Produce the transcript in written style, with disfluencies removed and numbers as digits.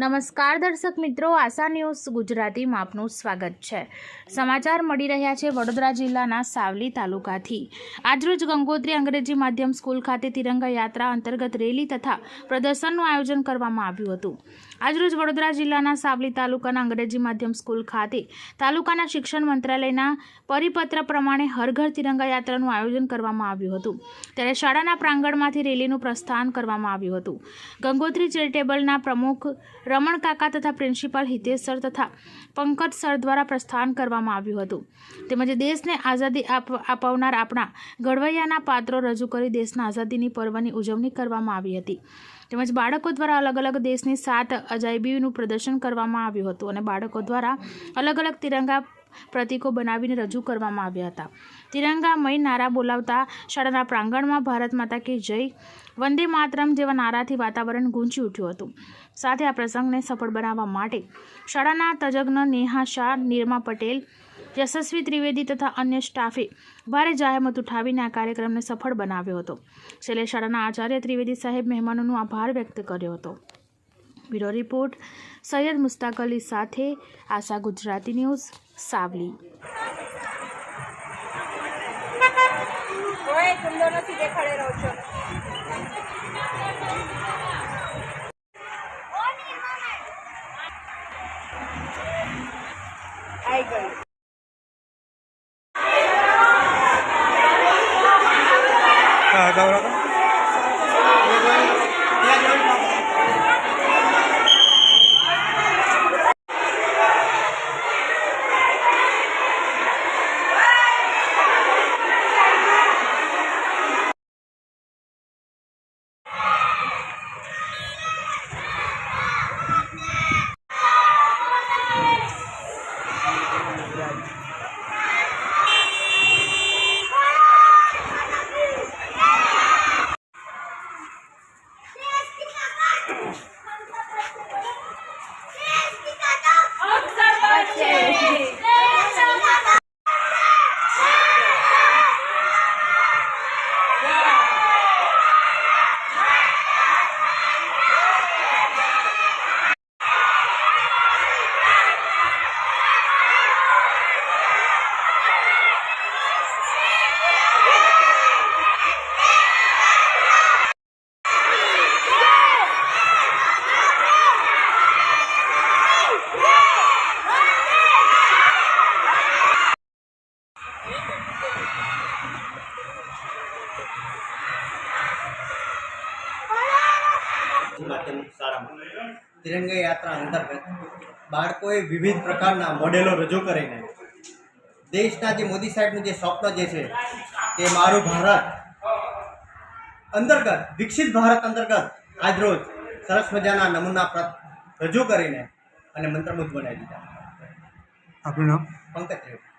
નમસ્કાર દર્શક મિત્રો, આશા ન્યૂઝ ગુજરાતીમાં આપનું સ્વાગત છે। સમાચાર મળી રહ્યા છે વડોદરા જિલ્લાના સાવલી તાલુકાથી। આજરોજ ગંગોત્રી અંગ્રેજી માધ્યમ સ્કૂલ ખાતે તિરંગા યાત્રા અંતર્ગત રેલી તથા પ્રદર્શનનું આયોજન કરવામાં આવ્યું હતું। આજરોજ વડોદરા જિલ્લાના સાવલી તાલુકાના અંગ્રેજી માધ્યમ સ્કૂલ ખાતે તાલુકાના શિક્ષણ મંત્રાલયના પરિપત્ર પ્રમાણે હર ઘર તિરંગા યાત્રાનું આયોજન કરવામાં આવ્યું હતું। ત્યારે શાળાના પ્રાંગણમાંથી રેલીનું પ્રસ્થાન કરવામાં આવ્યું હતું। ગંગોત્રી ચેરિટેબલના પ્રમુખ રમણ કાકા તથા પ્રિન્સિપાલ હિતેશ સર તથા પંકજ સર દ્વારા પ્રસ્થાન કરવામાં આવ્યું હતું। તેમજ દેશને આઝાદી અપાવનાર આપણા ઘડવૈયાના પાત્રો રજૂ કરી દેશના આઝાદીની પર્વની ઉજવણી કરવામાં આવી હતી। તેમજ બાળકો દ્વારા અલગ અલગ દેશની 7 અજાયબીનું પ્રદર્શન કરવામાં આવ્યું હતું અને બાળકો દ્વારા અલગ અલગ તિરંગા પ્રતીકો બનાવીને રજૂ કરવામાં આવ્યા હતા। તિરંગામય નારા બોલાવતા શાળાના પ્રાંગણમાં ભારત માતા કી જય, વંદે માતરમ જેવા નારાથી વાતાવરણ ગૂંજી ઉઠ્યું હતું। સાથે આ પ્રસંગને સફળ બનાવવા માટે શાળાના તજજ્ઞ નેહા શાહ, નિરમા પટેલ, યશસ્વી ત્રિવેદી તથા અન્ય સ્ટાફે ભારે જહેમત ઉઠાવીને આ કાર્યક્રમને સફળ બનાવ્યો હતો। છેલ્લે શાળાના આચાર્ય ત્રિવેદી સાહેબ મહેમાનોનો આભાર વ્યક્ત કર્યો હતો। બ્યુરો રિપોર્ટ સૈયદ મુસ્તાક અલી સાથે આશા ગુજરાતી ન્યૂઝ સાવલી। तिरंगा यात्रा अंतर्गत बाळकोए विविध प्रकारना मॉडेलो रजू करीने देशना जे मोदी साहेबનું જે સ્વપ્ન જે છે કે મારું ભારત અંતર્ગત વિકસિત ભારત અંતર્ગત આજરોજ સરસ મજાના નમૂના રજૂ કરીને અને મંત્રમુગ્ધ બનાવી દીધા। આપનું નામ? પંકજ.